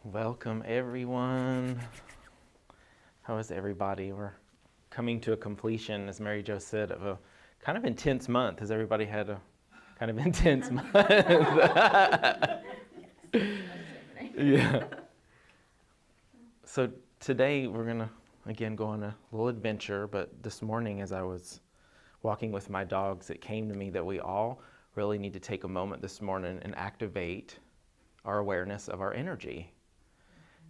Welcome, everyone. How is everybody? We're coming to a completion, as Mary Jo said, of a kind of intense month. Has everybody had a kind of intense month? Yeah. So today we're going to, again, go on a little adventure, but this morning as I was walking with my dogs, it came to me that we all really need to take a moment this morning and activate our awareness of our energy.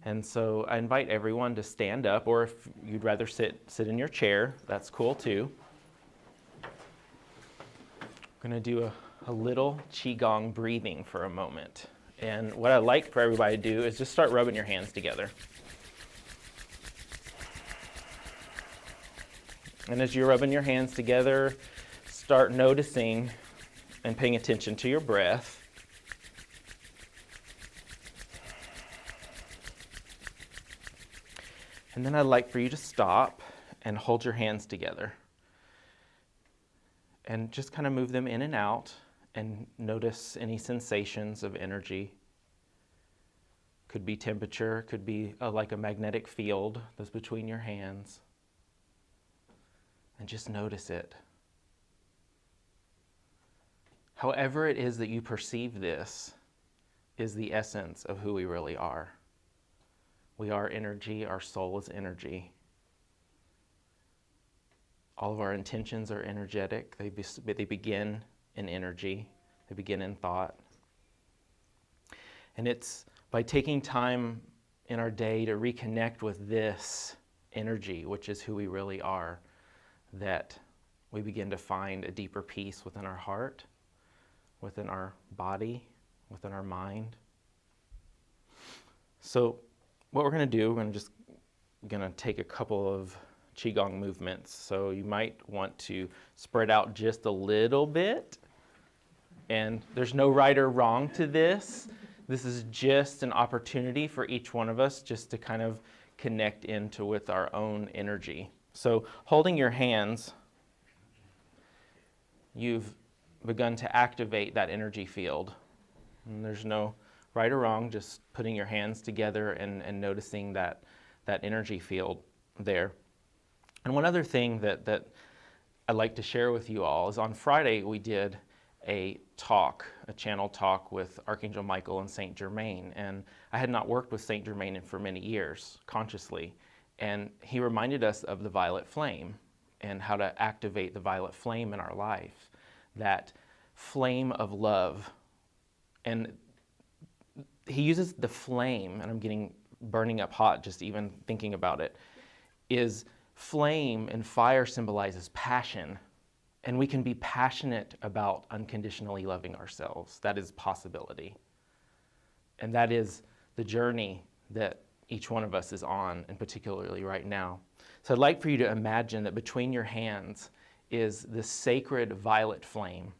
And so I invite everyone to stand up, or if you'd rather sit in your chair, that's cool too. I'm going to do a little Qigong breathing for a moment. And what I'd like for everybody to do is just start rubbing your hands together. And as you're rubbing your hands together, start noticing and paying attention to your breath. And then I'd like for you to stop and hold your hands together. And just kind of move them in and out and notice any sensations of energy. Could be temperature, could be like a magnetic field that's between your hands. And just notice it. However it is that you perceive this is the essence of who we really are. We are energy, our soul is energy. All of our intentions are energetic. They begin in energy. They begin in thought. And it's by taking time in our day to reconnect with this energy, which is who we really are, that we begin to find a deeper peace within our heart, within our body, within our mind. So what we're going to do, we're going to take a couple of Qigong movements. So you might want to spread out just a little bit. And there's no right or wrong to this. This is just an opportunity for each one of us just to kind of connect into with our own energy. So holding your hands, you've begun to activate that energy field. And there's no right or wrong, just putting your hands together and noticing that energy field there. And one other thing that I'd like to share with you all is on Friday we did a channel talk with Archangel Michael and Saint Germain. And I had not worked with Saint Germain for many years, consciously. And he reminded us of the violet flame and how to activate the violet flame in our life, that flame of love. And he uses the flame, and I'm getting burning up hot just even thinking about it, is flame and fire symbolizes passion. And we can be passionate about unconditionally loving ourselves. That is possibility. And that is the journey that each one of us is on, and particularly right now. So I'd like for you to imagine that between your hands is this sacred violet flame.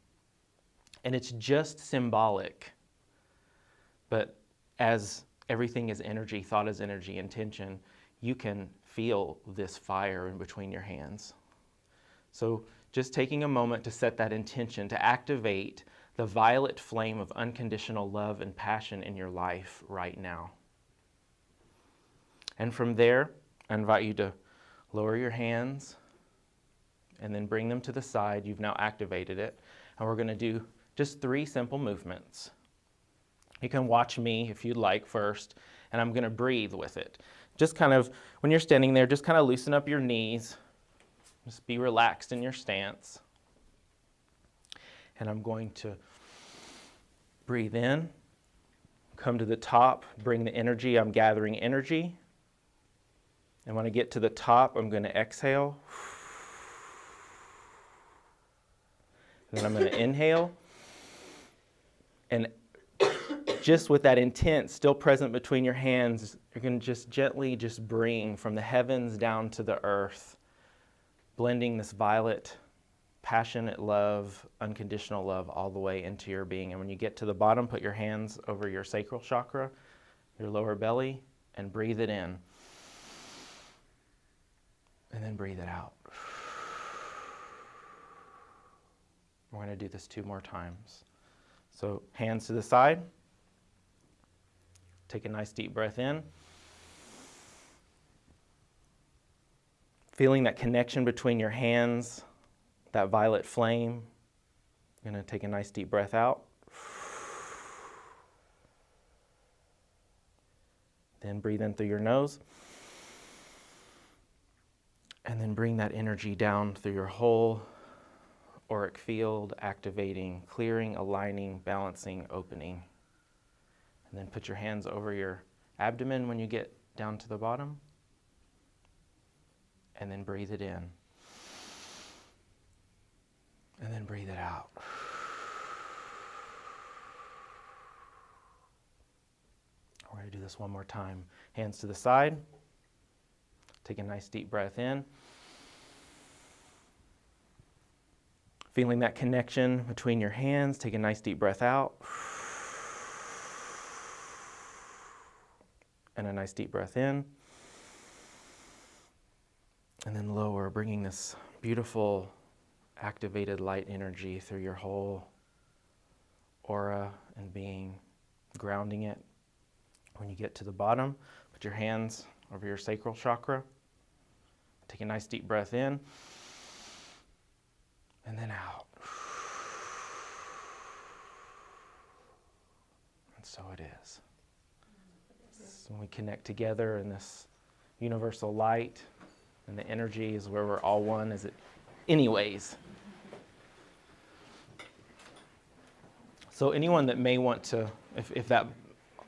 And it's just symbolic. But as everything is energy, thought is energy, intention, you can feel this fire in between your hands. So just taking a moment to set that intention to activate the violet flame of unconditional love and passion in your life right now. And from there, I invite you to lower your hands and then bring them to the side. You've now activated it. And we're going to do just 3 simple movements. You can watch me if you'd like first, and I'm going to breathe with it. Just kind of, when you're standing there, just kind of loosen up your knees. Just be relaxed in your stance. And I'm going to breathe in, come to the top, bring the energy. I'm gathering energy. And when I get to the top, I'm going to exhale. And then I'm going to inhale. And just with that intent still present between your hands, you're going to just gently just bring from the heavens down to the earth, blending this violet, passionate love, unconditional love all the way into your being. And when you get to the bottom, put your hands over your sacral chakra, your lower belly, and breathe it in. And then breathe it out. We're going to do this 2 more times. So hands to the side. Take a nice deep breath in. Feeling that connection between your hands, that violet flame. You're going to take a nice deep breath out. Then breathe in through your nose. And then bring that energy down through your whole auric field, activating, clearing, aligning, balancing, opening. And then put your hands over your abdomen when you get down to the bottom. And then breathe it in. And then breathe it out. We're going to do this one more time. Hands to the side. Take a nice deep breath in. Feeling that connection between your hands, take a nice deep breath out. And a nice deep breath in. And then lower, bringing this beautiful activated light energy through your whole aura and being, grounding it. When you get to the bottom, put your hands over your sacral chakra. Take a nice deep breath in. And then out. And so it is. So when we connect together in this universal light, and the energy is where we're all one, is it anyways. So anyone that may want to, if that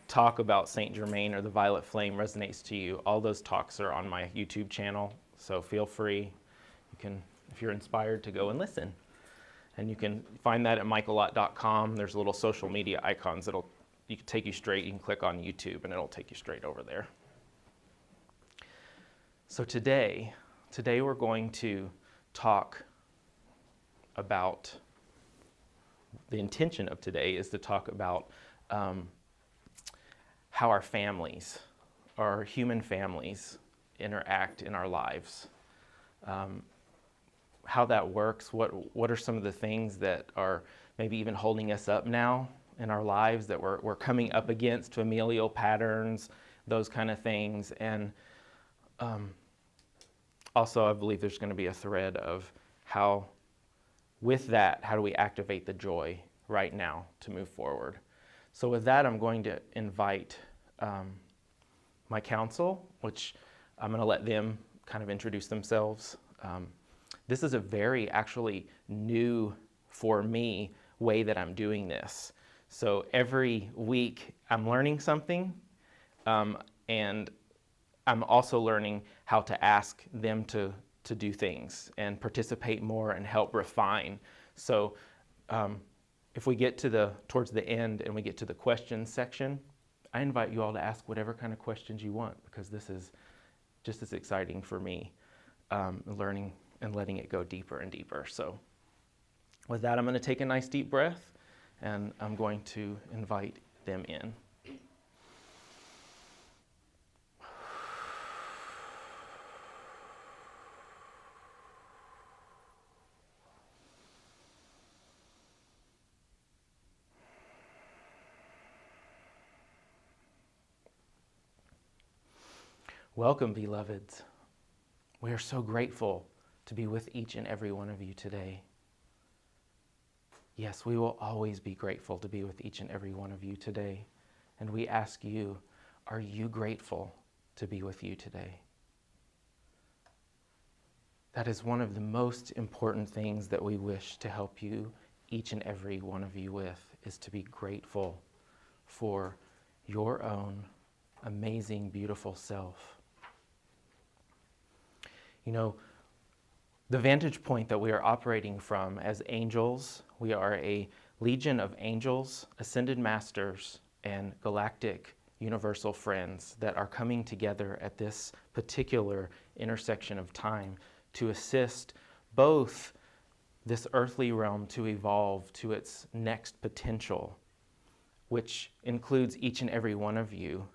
talk about Saint Germain or the violet flame resonates to you, all those talks are on my YouTube channel, so feel free. You can, if you're inspired, to go and listen. And you can find that at michaellott.com. There's little social media icons you can take you straight. You can click on YouTube and it'll take you straight over there. So today we're going to talk about, the intention of today is to talk about how our families, our human families, interact in our lives. How that works, what are some of the things that are maybe even holding us up now in our lives that we're coming up against, familial patterns, those kind of things. And also I believe there's going to be a thread of how, with that, how do we activate the joy right now to move forward. So with that, I'm going to invite my counsel, which I'm going to let them kind of introduce themselves. This is a very actually new, for me, way that I'm doing this. So every week I'm learning something, and I'm also learning how to ask them to do things and participate more and help refine. So if we get towards the end and we get to the questions section, I invite you all to ask whatever kind of questions you want, because this is just as exciting for me, learning and letting it go deeper and deeper. So with that, I'm going to take a nice deep breath, and I'm going to invite them in. Welcome, beloveds. We are so grateful to be with each and every one of you today. Yes, we will always be grateful to be with each and every one of you today. And we ask you, are you grateful to be with you today? That is one of the most important things that we wish to help you, each and every one of you, with, is to be grateful for your own amazing, beautiful self. You know, the vantage point that we are operating from as angels, we are a legion of angels, ascended masters, and galactic universal friends that are coming together at this particular intersection of time to assist both this earthly realm to evolve to its next potential, which includes each and every one of you,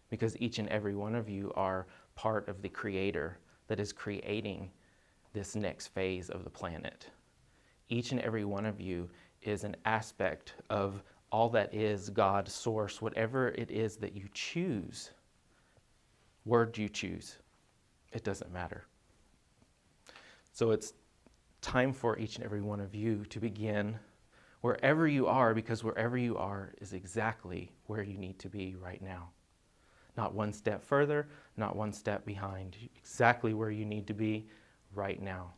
because each and every one of you are part of the Creator that is creating this next phase of the planet. Each and every one of you is an aspect of all that is, God, source, whatever it is that you choose, word you choose, it doesn't matter. So it's time for each and every one of you to begin wherever you are, because wherever you are is exactly where you need to be right now. Not one step further, not one step behind, exactly where you need to be right now.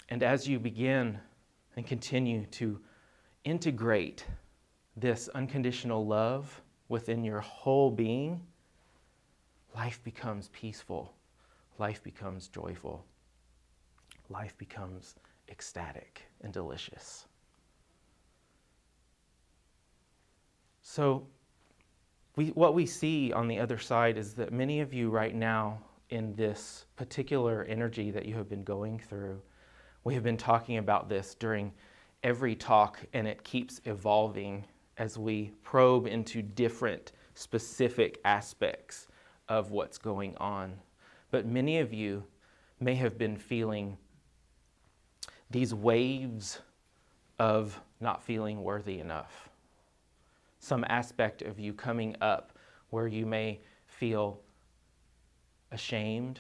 And as you begin and continue to integrate this unconditional love within your whole being, life becomes peaceful, life becomes joyful, life becomes ecstatic and delicious. So what we see on the other side is that many of you right now in this particular energy that you have been going through, we have been talking about this during every talk, and it keeps evolving as we probe into different specific aspects of what's going on. But many of you may have been feeling these waves of not feeling worthy enough. Some aspect of you coming up where you may feel ashamed,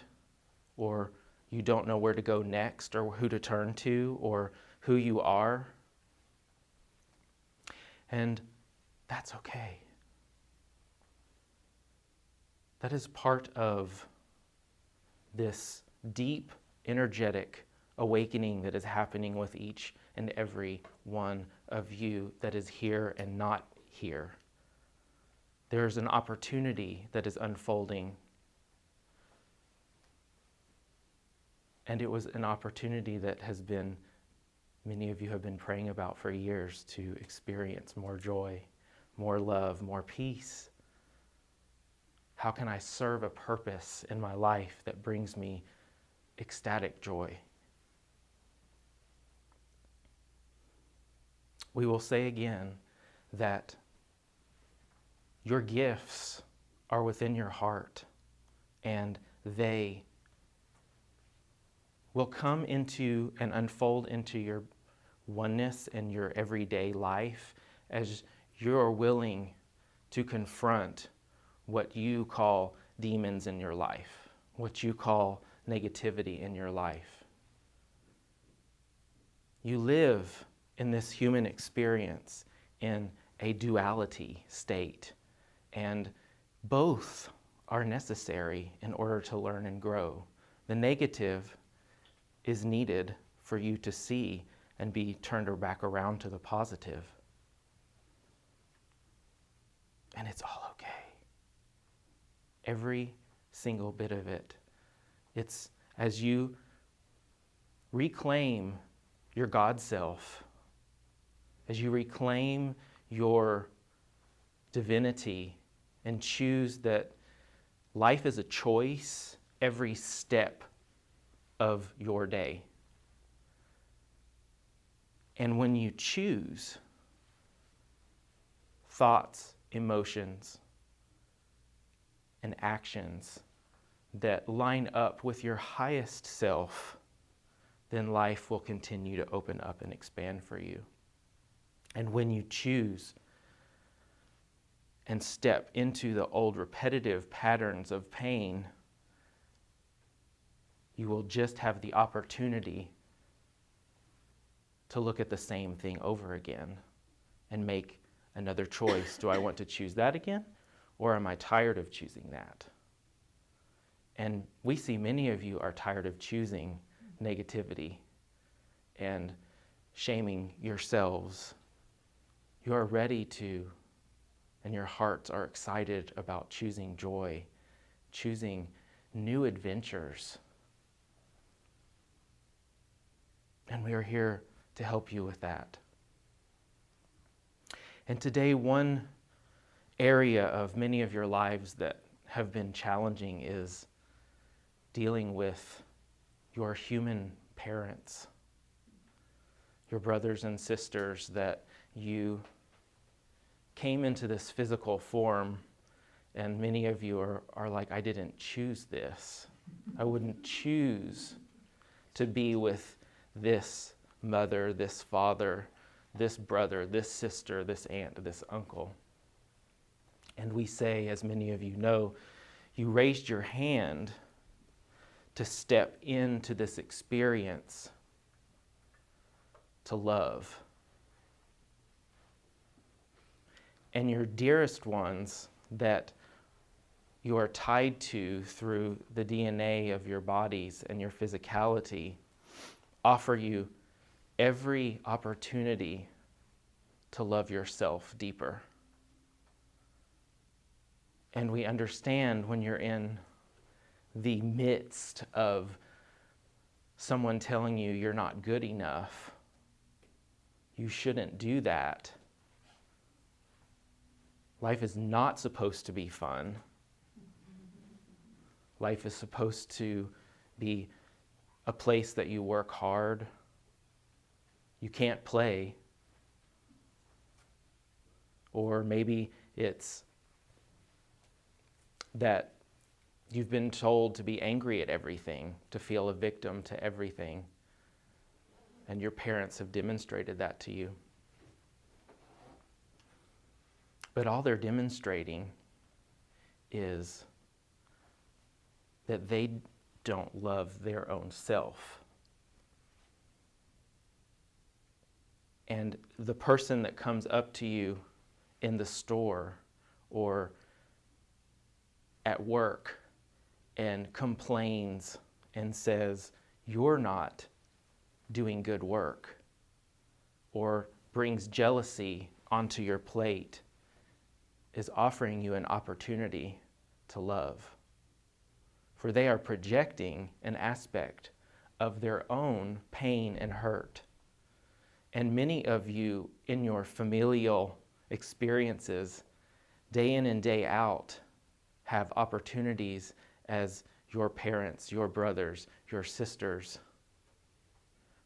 or you don't know where to go next, or who to turn to, or who you are. And that's okay. That is part of this deep, energetic awakening that is happening with each and every one of you that is here and not here. There's an opportunity that is unfolding. And it was an opportunity that many of you have been praying about for years, to experience more joy, more love, more peace. How can I serve a purpose in my life that brings me ecstatic joy? We will say again that your gifts are within your heart, and they will come into and unfold into your oneness and your everyday life as you're willing to confront what you call demons in your life, what you call negativity in your life. You live in this human experience in a duality state, and both are necessary in order to learn and grow. The negative is needed for you to see and be turned back around to the positive. And it's all okay. Every single bit of it. It's as you reclaim your God self, as you reclaim your divinity and choose that life is a choice every step of your day. And when you choose thoughts, emotions, and actions that line up with your highest self, then life will continue to open up and expand for you. And when you choose and step into the old repetitive patterns of pain, you will just have the opportunity to look at the same thing over again and make another choice. Do I want to choose that again, or am I tired of choosing that? And we see many of you are tired of choosing negativity and shaming yourselves. You are ready to, and your hearts are excited about choosing joy, choosing new adventures. And we are here to help you with that. And today, one area of many of your lives that have been challenging is dealing with your human parents, your brothers and sisters that you came into this physical form, and many of you are like, I didn't choose this. I wouldn't choose to be with this mother, this father, this brother, this sister, this aunt, this uncle. And we say, as many of you know, you raised your hand to step into this experience to love. And your dearest ones that you are tied to through the DNA of your bodies and your physicality offer you every opportunity to love yourself deeper. And we understand when you're in the midst of someone telling you you're not good enough, you shouldn't do that. Life is not supposed to be fun. Life is supposed to be a place that you work hard. You can't play. Or maybe it's that you've been told to be angry at everything, to feel a victim to everything. And your parents have demonstrated that to you. But all they're demonstrating is that they don't love their own self. And the person that comes up to you in the store or at work and complains and says, you're not doing good work, or brings jealousy onto your plate, is offering you an opportunity to love. For they are projecting an aspect of their own pain and hurt. And many of you in your familial experiences, day in and day out, have opportunities as your parents, your brothers, your sisters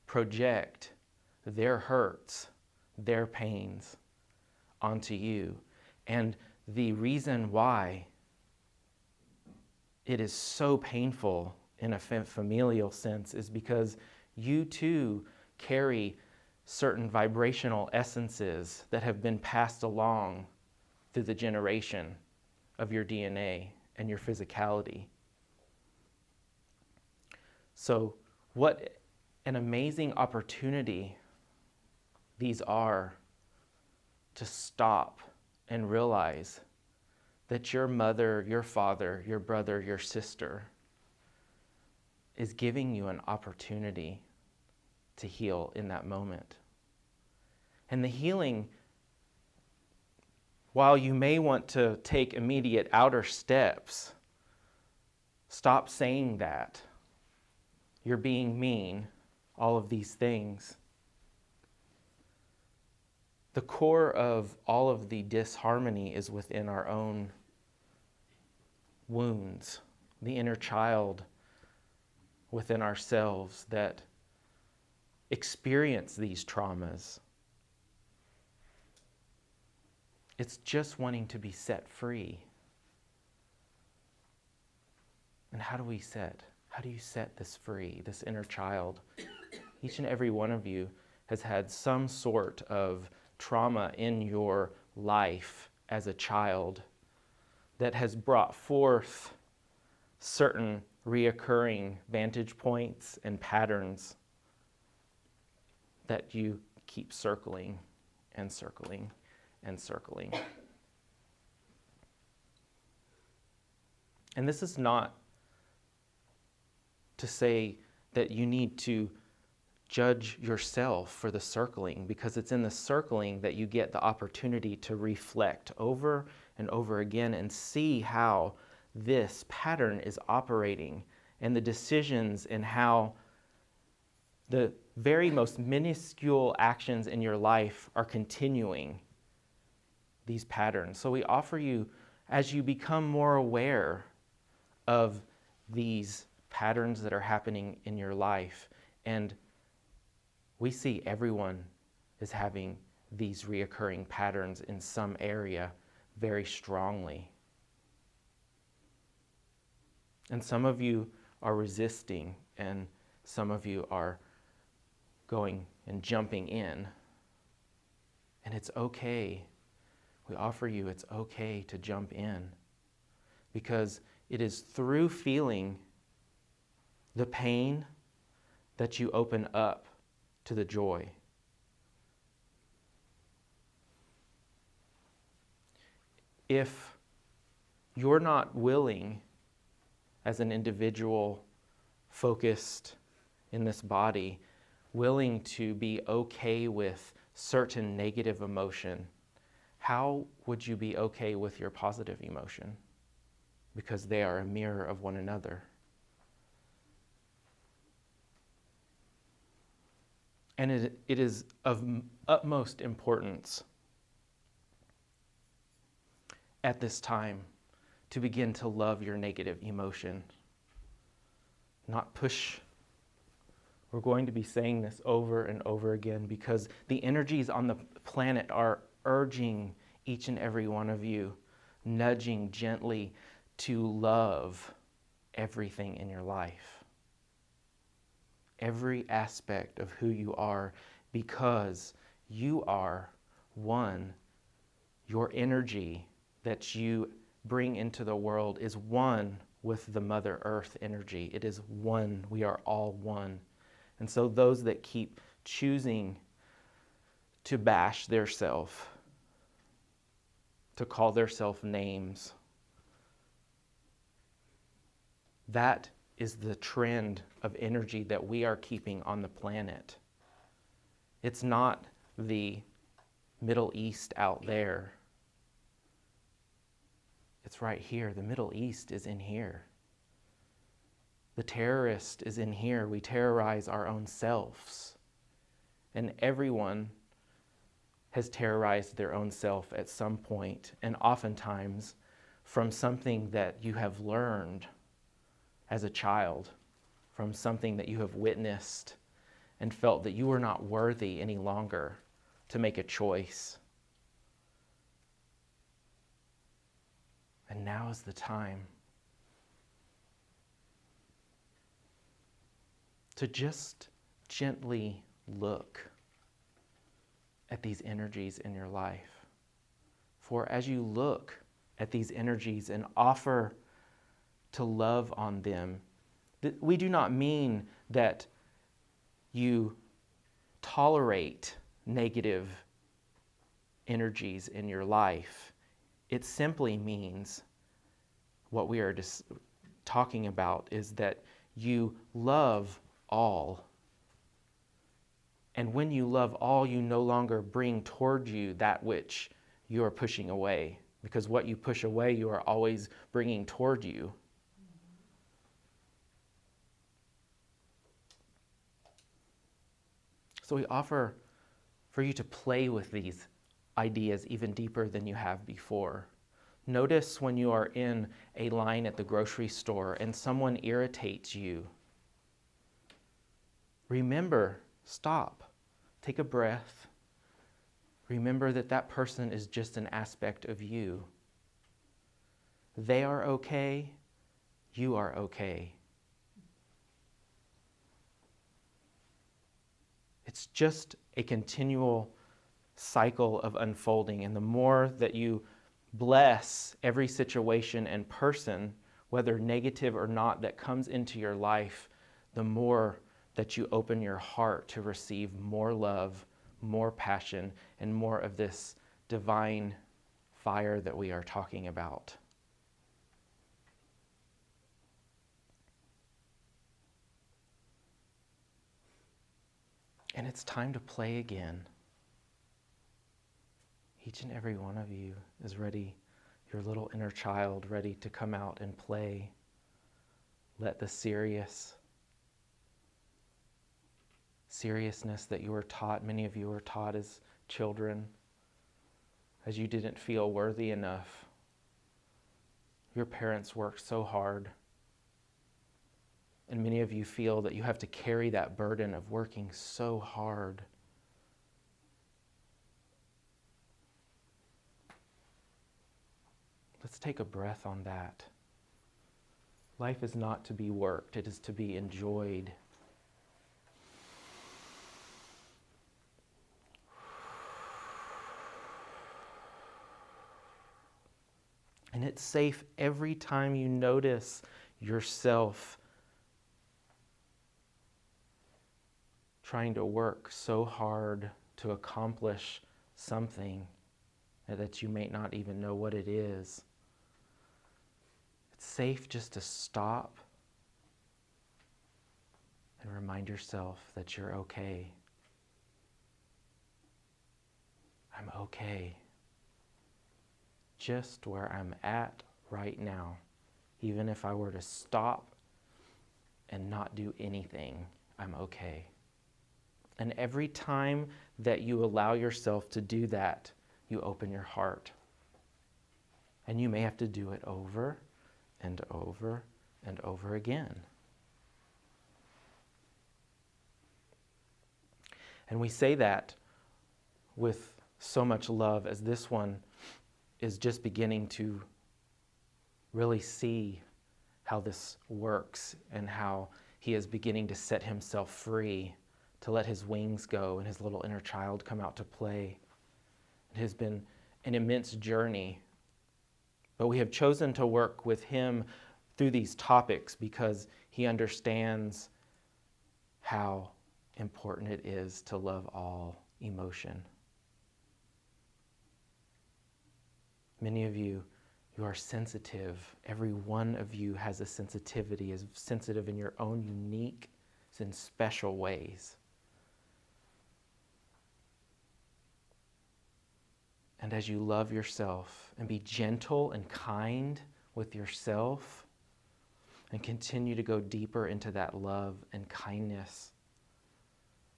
project their hurts, their pains onto you. And the reason why it is so painful in a familial sense is because you too carry certain vibrational essences that have been passed along through the generation of your DNA and your physicality. So what an amazing opportunity these are to stop and realize that your mother, your father, your brother, your sister is giving you an opportunity to heal in that moment. And the healing, while you may want to take immediate outer steps, stop saying that. You're being mean, all of these things. The core of all of the disharmony is within our own wounds, the inner child within ourselves that experience these traumas. It's just wanting to be set free. And how do you set this free, this inner child? Each and every one of you has had some sort of trauma in your life as a child that has brought forth certain reoccurring vantage points and patterns that you keep circling and circling and circling. And this is not to say that you need to judge yourself for the circling, because it's in the circling that you get the opportunity to reflect over and over again and see how this pattern is operating and the decisions and how the very most minuscule actions in your life are continuing these patterns. So we offer you, as you become more aware of these patterns that are happening in your life, and we see everyone is having these reoccurring patterns in some area very strongly. And some of you are resisting, and some of you are going and jumping in. And it's okay. We offer you, it's okay to jump in. Because it is through feeling the pain that you open up to the joy. If you're not willing, as an individual focused in this body, willing to be okay with certain negative emotion, how would you be okay with your positive emotion? Because they are a mirror of one another. And it is of utmost importance at this time to begin to love your negative emotion. Not push. We're going to be saying this over and over again because the energies on the planet are urging each and every one of you, nudging gently to love everything in your life. Every aspect of who you are, because you are one. Your energy that you bring into the world is one with the Mother Earth energy. It is one. We are all one. And so those that keep choosing to bash their self, to call their self names, that is the trend of energy that we are keeping on the planet. It's not the Middle East out there. It's right here. The Middle East is in here. The terrorist is in here. We terrorize our own selves. And everyone has terrorized their own self at some point, and oftentimes from something that you have learned as a child, from something that you have witnessed and felt that you were not worthy any longer to make a choice. And now is the time to just gently look at these energies in your life. For as you look at these energies and offer to love on them, we do not mean that you tolerate negative energies in your life. It simply means what we are just talking about is that you love all. And when you love all, you no longer bring toward you that which you are pushing away. Because what you push away, you are always bringing toward you. So we offer for you to play with these ideas even deeper than you have before. Notice when you are in a line at the grocery store and someone irritates you. Remember, stop, take a breath. Remember that that person is just an aspect of you. They are okay, you are okay. It's just a continual cycle of unfolding. And the more that you bless every situation and person, whether negative or not, that comes into your life, the more that you open your heart to receive more love, more passion, and more of this divine fire that we are talking about. And it's time to play again. Each and every one of you is ready, your little inner child ready to come out and play. Let the seriousness that you were taught, many of you were taught as children, as you didn't feel worthy enough. Your parents worked so hard. And many of you feel that you have to carry that burden of working so hard. Let's take a breath on that. Life is not to be worked, it is to be enjoyed. It's safe every time you notice yourself trying to work so hard to accomplish something that you may not even know what it is. It's safe just to stop and remind yourself that you're okay. I'm okay. Just where I'm at right now. Even if I were to stop and not do anything, I'm okay. And every time that you allow yourself to do that, you open your heart. And you may have to do it over and over and over again. And we say that with so much love, as this one is just beginning to really see how this works and how he is beginning to set himself free, to let his wings go and his little inner child come out to play. It has been an immense journey, but we have chosen to work with him through these topics because he understands how important it is to love all emotion. Many of you, you are sensitive. Every one of you has a sensitivity, is sensitive in your own unique and special ways. And as you love yourself and be gentle and kind with yourself and continue to go deeper into that love and kindness,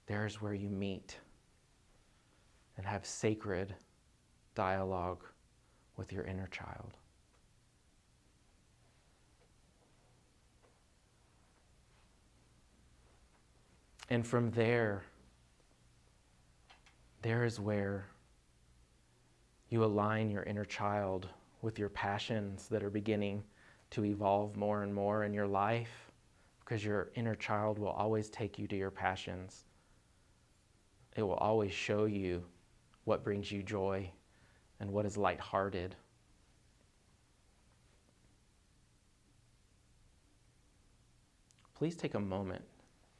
there's where you meet and have sacred dialogue with your inner child. And from there is where you align your inner child with your passions that are beginning to evolve more and more in your life, because your inner child will always take you to your passions. It will always show you what brings you joy and what is lighthearted. Please take a moment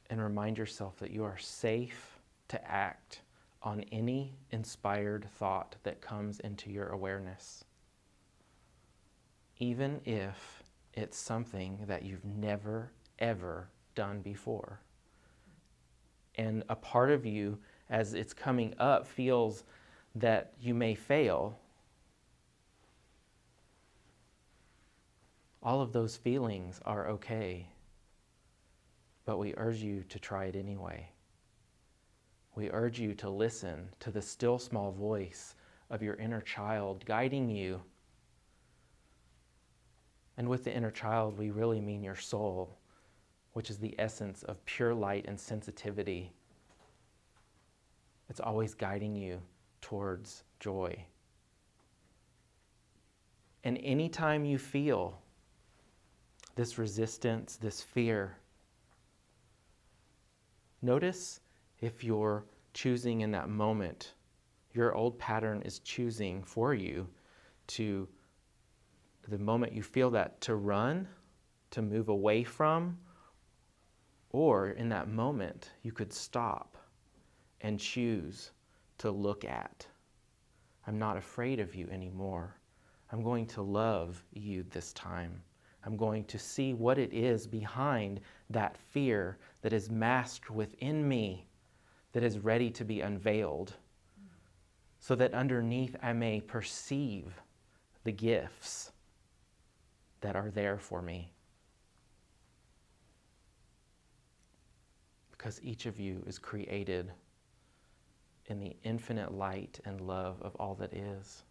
and remind yourself that you are safe to act on any inspired thought that comes into your awareness, even if it's something that you've never, ever done before. And a part of you, as it's coming up, feels that you may fail. All of those feelings are okay, but we urge you to try it anyway. We urge you to listen to the still small voice of your inner child guiding you. And with the inner child, we really mean your soul, which is the essence of pure light and sensitivity. It's always guiding you towards joy. And anytime you feel this resistance, this fear, notice if you're choosing in that moment, your old pattern is choosing for you to, the moment you feel that, to run, to move away from, or in that moment, you could stop and choose to look at. I'm not afraid of you anymore. I'm going to love you this time. I'm going to see what it is behind that fear that is masked within me, that is ready to be unveiled, so that underneath I may perceive the gifts that are there for me. Because each of you is created in the infinite light and love of all that is.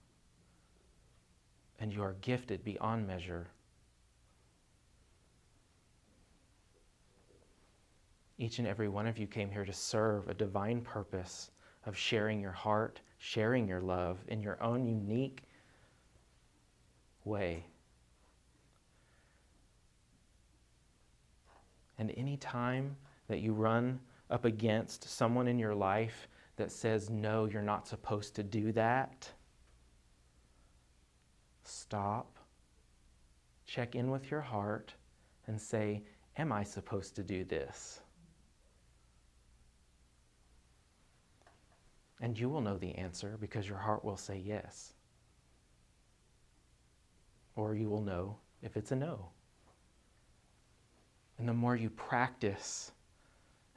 And you are gifted beyond measure. Each and every one of you came here to serve a divine purpose of sharing your heart, sharing your love in your own unique way. And any time that you run up against someone in your life that says, no, you're not supposed to do that, stop check in with your heart and say, am I supposed to do this? And you will know the answer because your heart will say yes. Or you will know if it's a no. And the more you practice,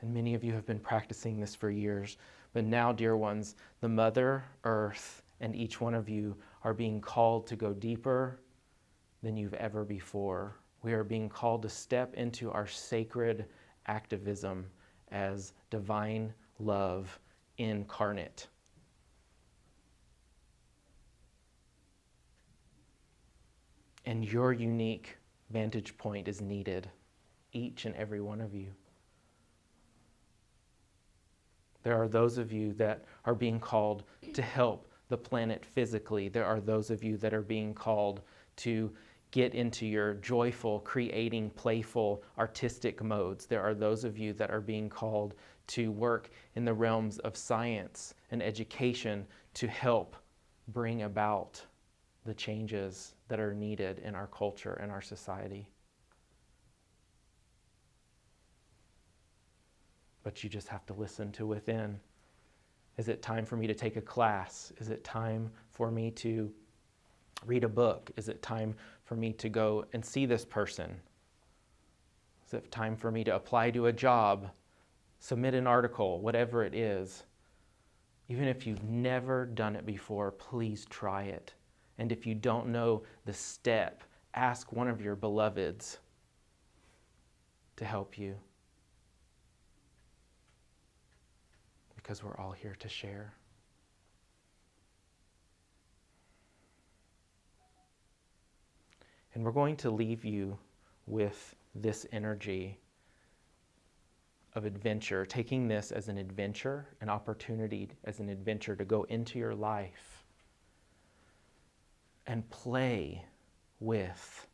and many of you have been practicing this for years, but now, dear ones, the Mother Earth and each one of you are being called to go deeper than you've ever before. We are being called to step into our sacred activism as divine love incarnate. And your unique vantage point is needed, each and every one of you. There are those of you that are being called to help the planet physically. There are those of you that are being called to get into your joyful, creating, playful, artistic modes. There are those of you that are being called to work in the realms of science and education to help bring about the changes that are needed in our culture and our society. But you just have to listen to within. Is it time for me to take a class? Is it time for me to read a book? Is it time for me to go and see this person? Is it time for me to apply to a job, submit an article, whatever it is? Even if you've never done it before, please try it. And if you don't know the step, ask one of your beloveds to help you. Because we're all here to share. And we're going to leave you with this energy of adventure, taking this as an adventure, an opportunity as an adventure to go into your life and play with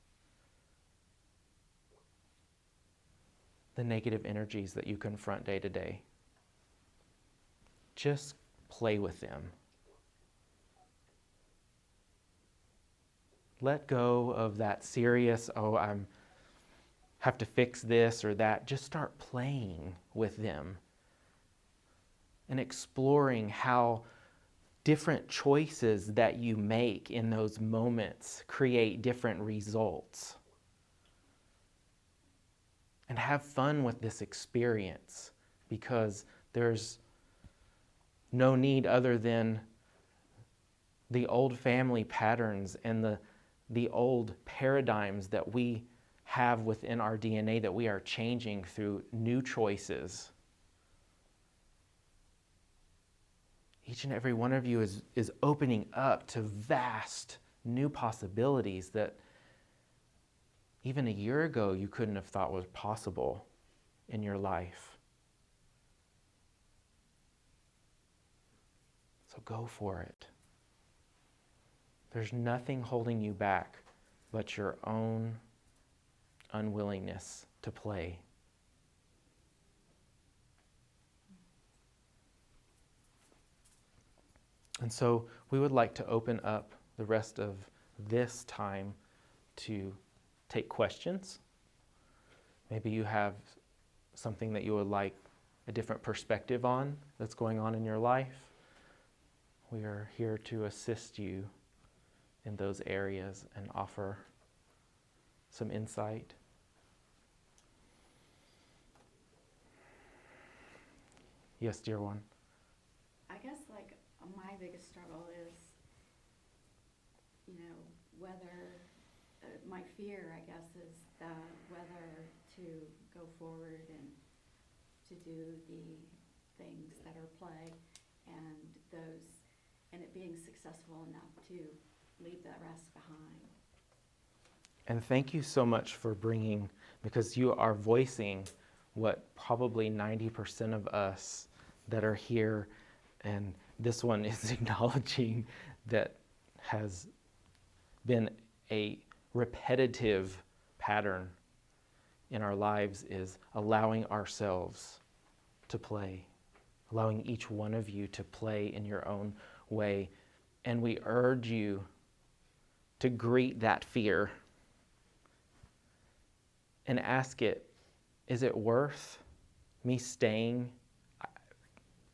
the negative energies that you confront day to day. Just play with them. Let go of that serious, I have to fix this or that. Just start playing with them and exploring how different choices that you make in those moments create different results. And have fun with this experience, because there's no need other than the old family patterns and the old paradigms that we have within our DNA that we are changing through new choices. Each and every one of you is opening up to vast new possibilities that even a year ago you couldn't have thought was possible in your life. So go for it. There's nothing holding you back but your own unwillingness to play. And so we would like to open up the rest of this time to take questions. Maybe you have something that you would like a different perspective on that's going on in your life. We are here to assist you in those areas and offer some insight. Yes, dear one. I guess my biggest struggle is, whether, my fear, I guess, is whether to go forward and to do the things that are play and it being successful enough to leave the rest behind. And thank you so much for bringing, because you are voicing what probably 90% of us that are here, and this one is acknowledging that has been a repetitive pattern in our lives, is allowing ourselves to play, allowing each one of you to play in your own way. And we urge you to greet that fear and ask it, is it worth me staying,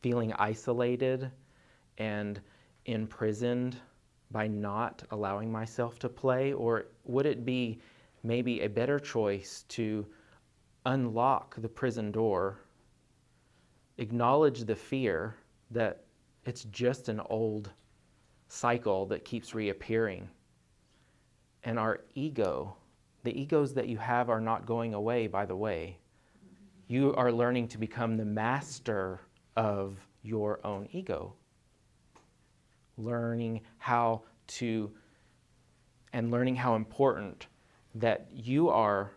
feeling isolated and imprisoned by not allowing myself to play? Or would it be maybe a better choice to unlock the prison door, acknowledge the fear that it's just an old cycle that keeps reappearing, and our ego, the egos that you have are not going away, by the way. You are learning to become the master of your own ego. Learning how important that you are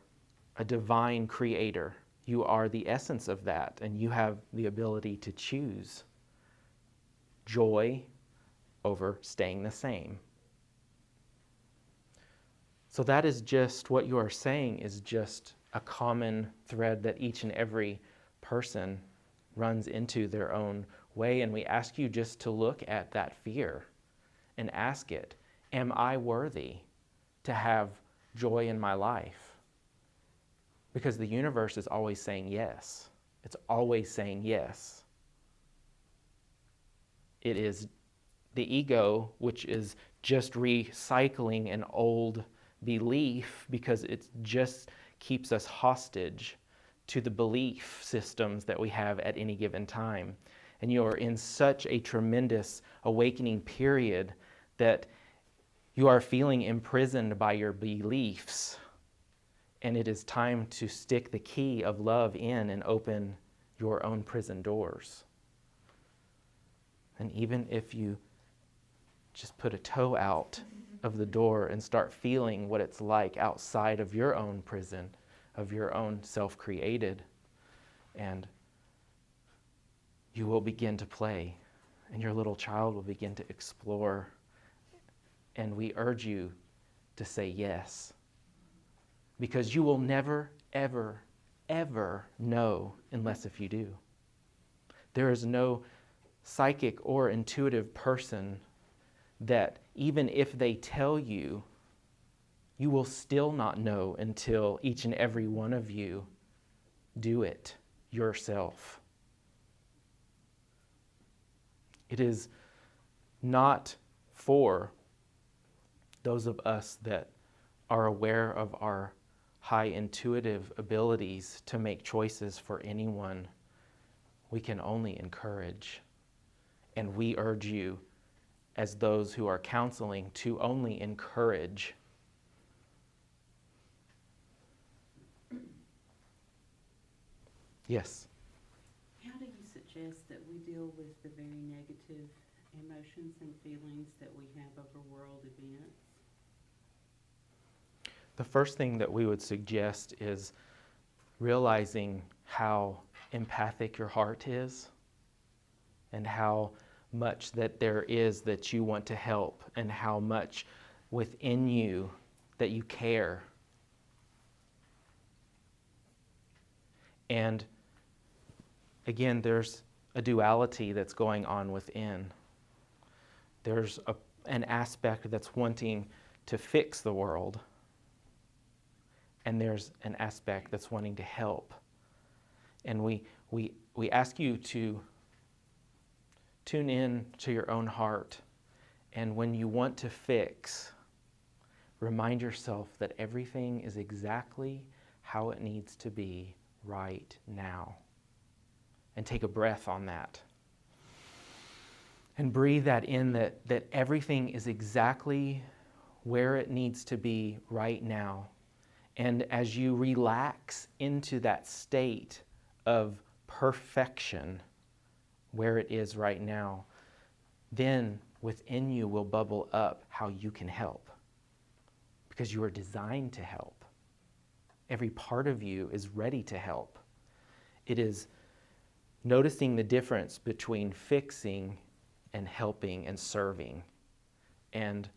a divine creator. You are the essence of that, and you have the ability to choose joy over staying the same. So that is just what you are saying, is just a common thread that each and every person runs into their own way. And we ask you just to look at that fear and ask it, am I worthy to have joy in my life? Because the universe is always saying yes. It's always saying yes. It is the ego, which is just recycling an old belief, because it just keeps us hostage to the belief systems that we have at any given time. And you are in such a tremendous awakening period that you are feeling imprisoned by your beliefs. And it is time to stick the key of love in and open your own prison doors. And even if you just put a toe out of the door and start feeling what it's like outside of your own prison, of your own self-created, and you will begin to play, and your little child will begin to explore. And we urge you to say yes, because you will never, ever, ever know unless if you do. There is no psychic or intuitive person that even if they tell you, you will still not know until each and every one of you do it yourself. It is not for those of us that are aware of our high intuitive abilities to make choices for anyone. We can only encourage. And we urge you, as those who are counseling, to only encourage. Yes? How do you suggest that we deal with the very negative emotions and feelings that we have over world events? The first thing that we would suggest is realizing how empathic your heart is, and how much that there is that you want to help, and how much within you that you care. And again, there's a duality that's going on within. There's an aspect that's wanting to fix the world, and there's an aspect that's wanting to help. And we ask you to tune in to your own heart, and when you want to fix, remind yourself that everything is exactly how it needs to be right now. And take a breath on that. And breathe that in, that everything is exactly where it needs to be right now. And as you relax into that state of perfection, where it is right now, then within you will bubble up how you can help. Because you are designed to help. Every part of you is ready to help. It is noticing the difference between fixing and helping and serving. And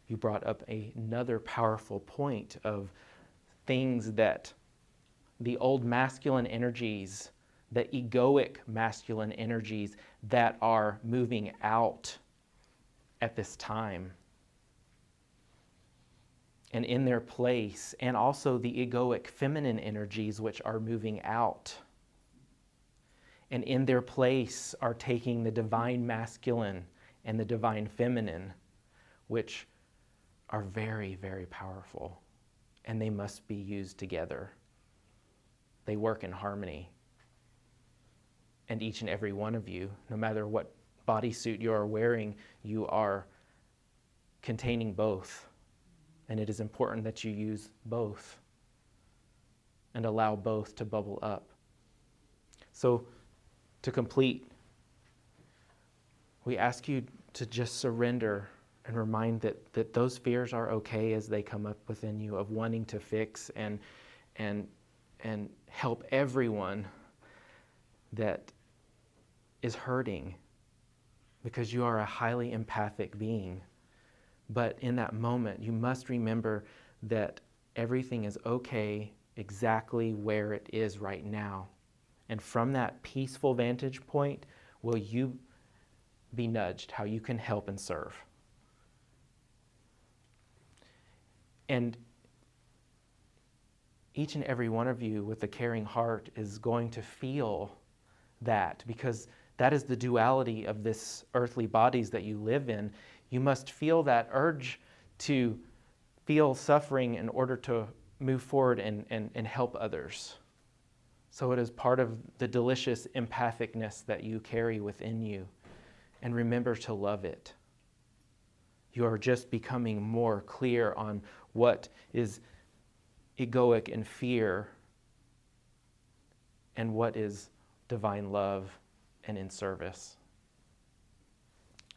you brought up another powerful point of things that the old masculine energies, the egoic masculine energies that are moving out at this time. and in their place, and also the egoic feminine energies which are moving out. And in their place are taking the divine masculine and the divine feminine, which are very, very powerful, and they must be used together. They work in harmony. And each and every one of you, no matter what bodysuit you are wearing, you are containing both. And it is important that you use both and allow both to bubble up. So, to complete, we ask you to just surrender and remind that those fears are okay as they come up within you, of wanting to fix and help everyone that is hurting, because you are a highly empathic being. But in that moment, you must remember that everything is okay exactly where it is right now. And from that peaceful vantage point, will you be nudged how you can help and serve. And each and every one of you with a caring heart is going to feel that, because that is the duality of this earthly bodies that you live in. You must feel that urge to feel suffering in order to move forward and help others. So it is part of the delicious empathicness that you carry within you. And remember to love it. You are just becoming more clear on what is egoic and fear and what is divine love and in service.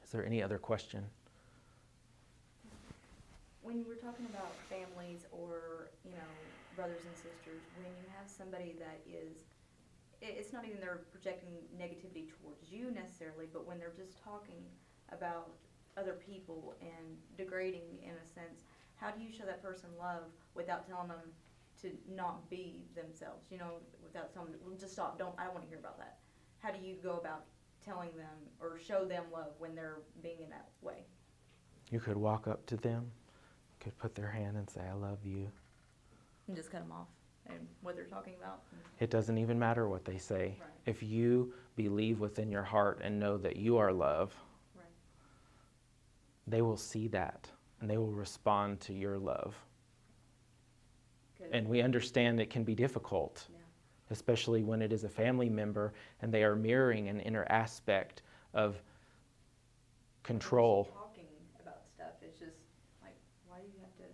Is there any other question? When we're talking about families or, brothers and sisters, when you have somebody that is, it's not even they're projecting negativity towards you necessarily, but when they're just talking about other people and degrading in a sense, how do you show that person love without telling them to not be themselves, without telling them, well, just stop, I don't want to hear about that. How do you go about telling them or show them love when they're being in that way? You could walk up to them, could put their hand and say, I love you. And just cut them off and what they're talking about? It doesn't even matter what they say. Right. If you believe within your heart and know that you are love, Right. they will see that and they will respond to your love. Good. And we understand it can be difficult, Yeah. especially when it is a family member and they are mirroring an inner aspect of control. Talking about stuff, it's just like, why do you have to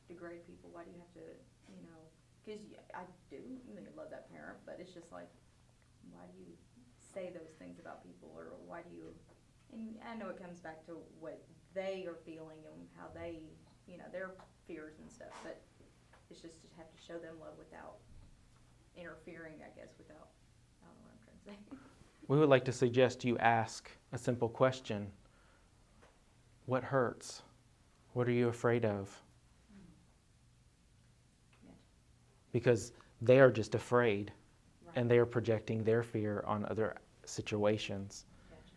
degrade people? Why do you have to, because I do love that parent, but it's just like, why do you say those things about people, or why do you, and I know it comes back to what they are feeling and how they, their fears and stuff, but it's just to have to show them love without interfering, I guess, I don't know what I'm trying to say. We would like to suggest you ask a simple question. What hurts? What are you afraid of? Yeah. Because they are just afraid, Right. and they are projecting their fear on other situations. Gotcha.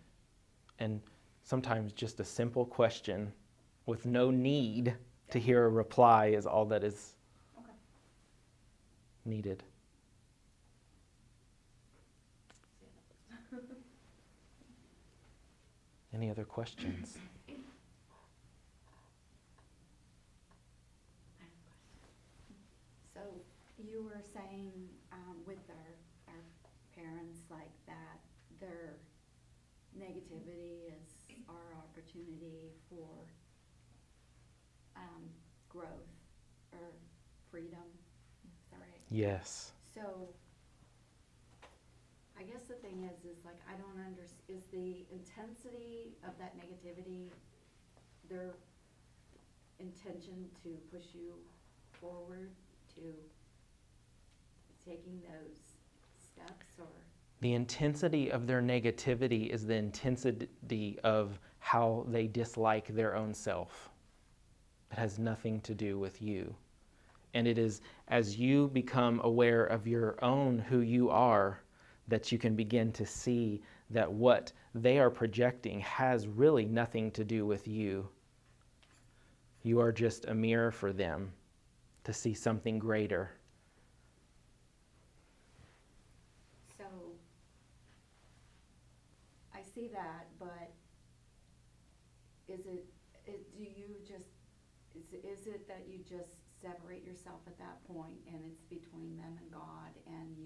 And sometimes just a simple question with no need to hear a reply is all that is Okay. needed. Any other questions? So you were saying with our parents like that, their negativity is our opportunity for growth or freedom. Is that right? Yes. So I guess the thing is like I don't is the intensity of that negativity their intention to push you forward to taking those steps, or? The intensity of their negativity is the intensity of how they dislike their own self. It has nothing to do with you. And it is as you become aware of your own who you are that you can begin to see that what they are projecting has really nothing to do with you. You are just a mirror for them to see something greater. So, I see that, but is it that you just separate yourself at that point and it's between them and God, and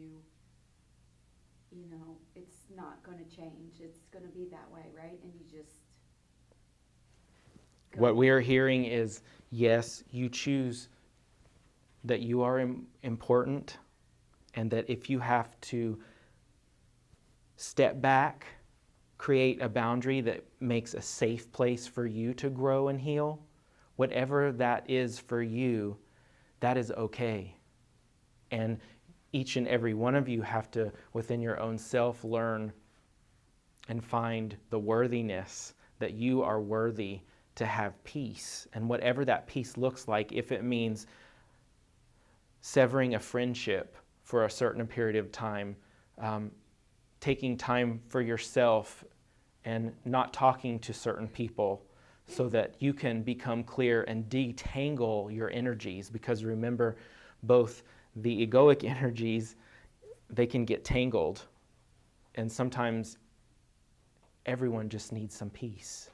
it's not gonna change, it's gonna be that way, right? And you just go. What we are hearing is, yes, you choose that you are important, and that if you have to step back, create a boundary that makes a safe place for you to grow and heal, whatever that is for you, that is okay. And each and every one of you have to, within your own self, learn and find the worthiness that you are worthy to have peace. And whatever that peace looks like, if it means severing a friendship for a certain period of time, taking time for yourself and not talking to certain people so that you can become clear and detangle your energies. Because remember, both the egoic energies, they can get tangled. And sometimes everyone just needs some peace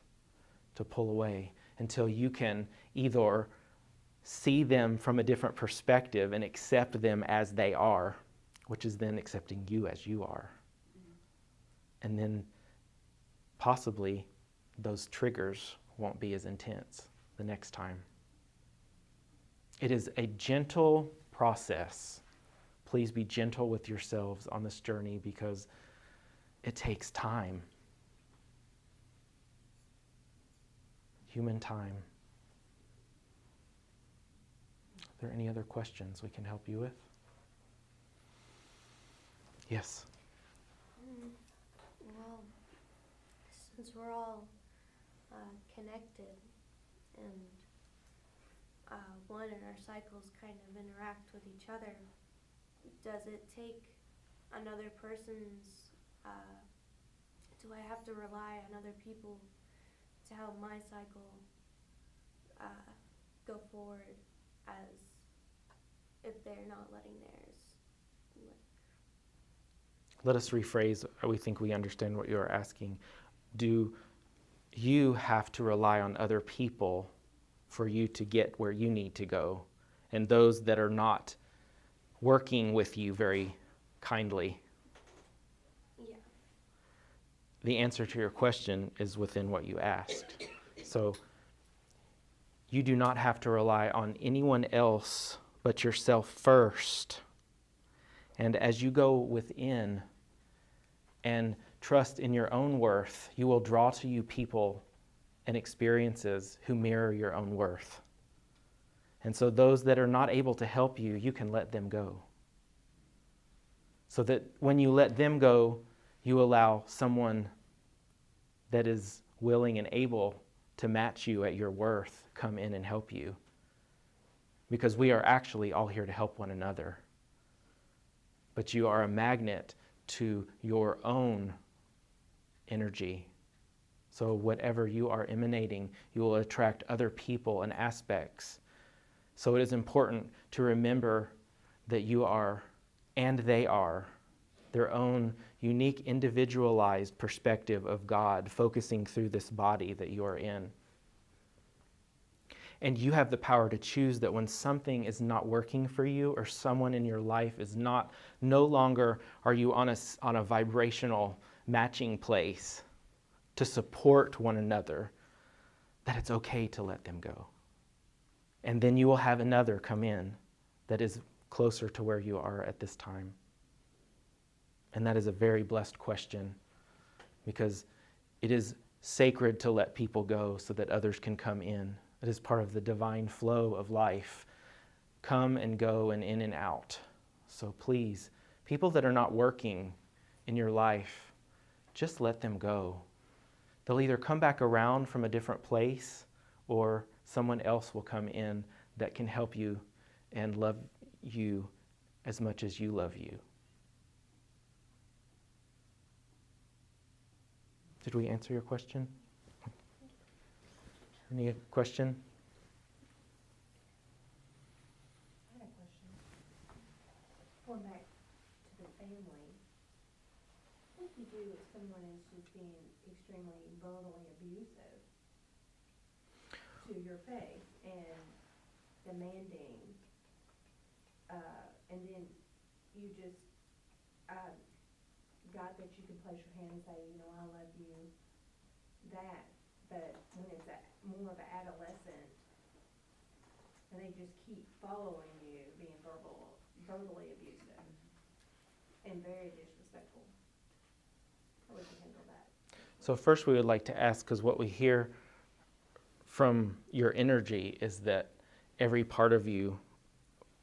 to pull away until you can either see them from a different perspective and accept them as they are, which is then accepting you as you are. And then possibly those triggers won't be as intense the next time. It is a gentle process. Please be gentle with yourselves on this journey, because it takes time. Human time. Are there any other questions we can help you with? Yes. Well, since we're all connected and one and our cycles kind of interact with each other, does it take another person's, do I have to rely on other people to help my cycle go forward, as if they're not letting theirs? Let us rephrase. We think we understand what you are asking. Do you have to rely on other people for you to get where you need to go? And those that are not working with you very kindly? Yeah. The answer to your question is within what you asked. So you do not have to rely on anyone else but yourself first. And as you go within and trust in your own worth, you will draw to you people and experiences who mirror your own worth. And so those that are not able to help you, you can let them go. So that when you let them go, you allow someone that is willing and able to match you at your worth come in and help you. Because we are actually all here to help one another. But you are a magnet to your own energy. So whatever you are emanating, you will attract other people and aspects. So it is important to remember that you are, and they are, their own unique, individualized perspective of God, focusing through this body that you are in. And you have the power to choose that when something is not working for you, or someone in your life is no longer are you on a vibrational matching place to support one another, that it's okay to let them go. And then you will have another come in that is closer to where you are at this time. And that is a very blessed question, because it is sacred to let people go so that others can come in. It is part of the divine flow of life. Come and go and in and out. So please, people that are not working in your life, just let them go. They'll either come back around from a different place, or someone else will come in that can help you and love you as much as you love you. Did we answer your question? Any question? going back to the family, what do you do if someone is just being extremely verbally abusive to your face and demanding, and then you just, God that you can place your hand and say, you know, I love you, that, but when it's more of an adolescent, and they just keep following you, being verbally abusive, and very disrespectful, how would you handle that? So first we would like to ask, because what we hear from your energy is that every part of you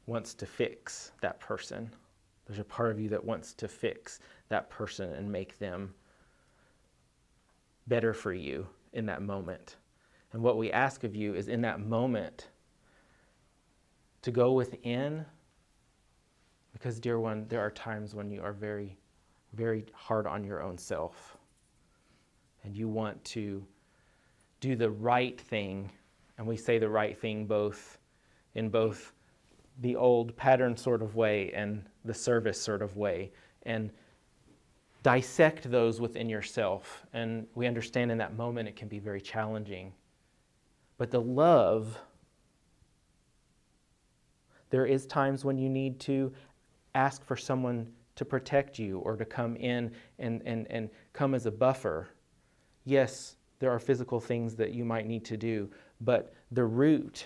wants to fix that person. There's a part of you that wants to fix that person and make them better for you in that moment. And what we ask of you is in that moment to go within, because dear one, there are times when you are very, very hard on your own self. And you want to do the right thing, and we say the right thing both in both the old pattern sort of way and the service sort of way, and dissect those within yourself. And we understand in that moment it can be very challenging. But the love, there is times when you need to ask for someone to protect you or to come in and come as a buffer. Yes, there are physical things that you might need to do, but the root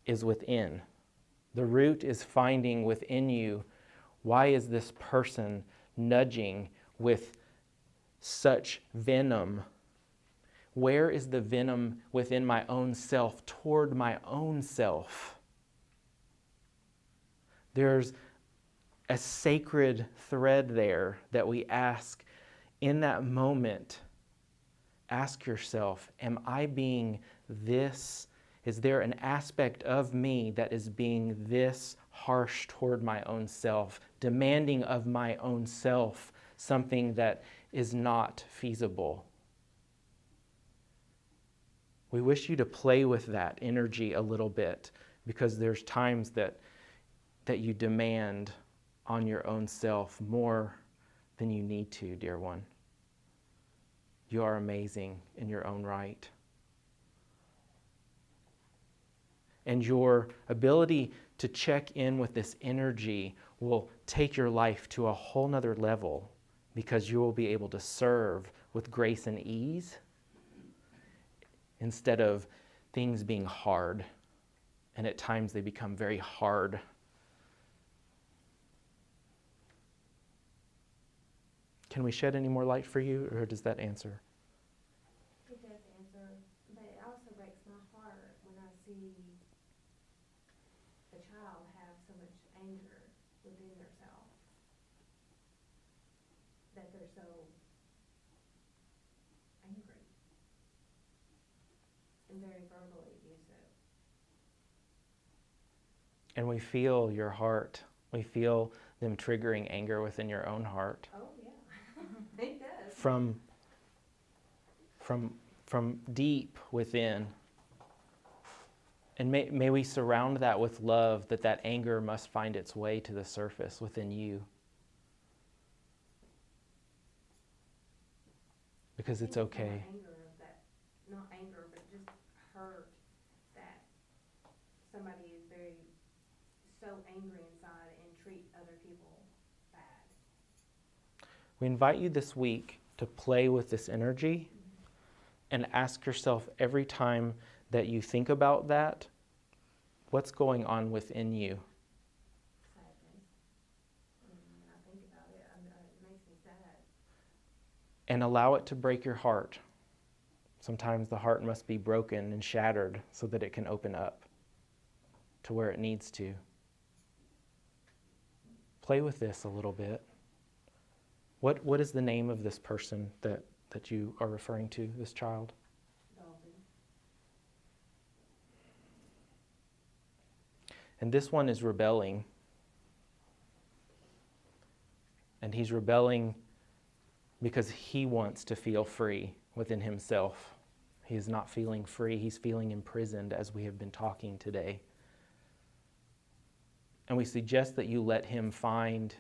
is within. The root is finding within you, why is this person nudging with such venom? Where is the venom within my own self toward my own self? There's a sacred thread there that we ask in that moment. Ask yourself, am I being this? Is there an aspect of me that is being this harsh toward my own self, demanding of my own self something that is not feasible? We wish you to play with that energy a little bit, because there's times that you demand on your own self more than you need to, dear one. You are amazing in your own right. And your ability to check in with this energy will take your life to a whole nother level, because you will be able to serve with grace and ease instead of things being hard. And at times they become very hard. Can we shed any more light for you, or does that answer? It does answer, but it also breaks my heart when I see a child have so much anger within themselves, that they're so angry and very verbally abusive. And we feel your heart. We feel them triggering anger within your own heart. Oh, yeah, it does. From deep within. And may we surround that with love, that anger must find its way to the surface within you. Because it's okay. Not anger, but just hurt that somebody is so angry inside and treat other people bad. We invite you this week to play with this energy and ask yourself every time that you think about that, what's going on within you? Sadness. When I think about it, it makes me sad. And allow it to break your heart. Sometimes the heart must be broken and shattered so that it can open up to where it needs to. Play with this a little bit. What is the name of this person that you are referring to, this child? Dalton. And this one is rebelling. And he's rebelling because he wants to feel free within himself. He is not feeling free. He's feeling imprisoned, as we have been talking today. And we suggest that you let him find,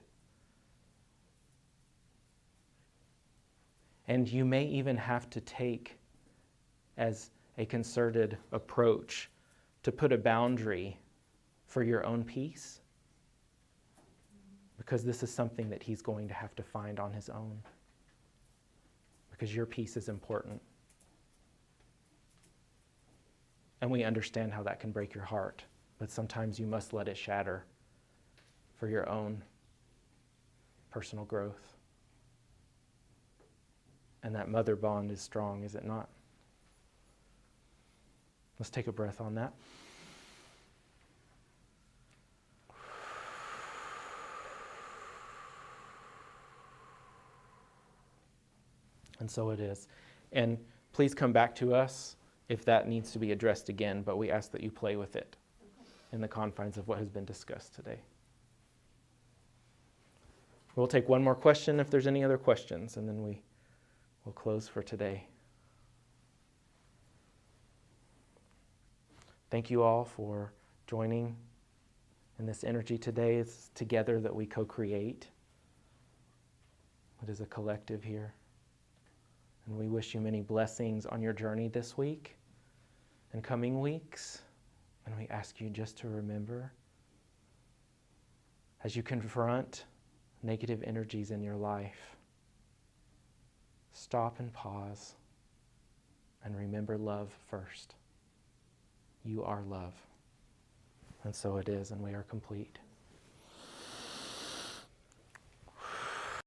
and you may even have to take as a concerted approach to put a boundary for your own peace, because this is something that he's going to have to find on his own, because your peace is important. And we understand how that can break your heart, but sometimes you must let it shatter for your own personal growth. And that mother bond is strong, is it not? Let's take a breath on that. And so it is. And please come back to us if that needs to be addressed again, but we ask that you play with it in the confines of what has been discussed today. We'll take one more question if there's any other questions, and then we'll close for today. Thank you all for joining in this energy today. It's together that we co-create. It is a collective here. And we wish you many blessings on your journey this week and coming weeks. And we ask you just to remember, as you confront negative energies in your life, stop and pause and remember love first. You are love. And so it is, and we are complete.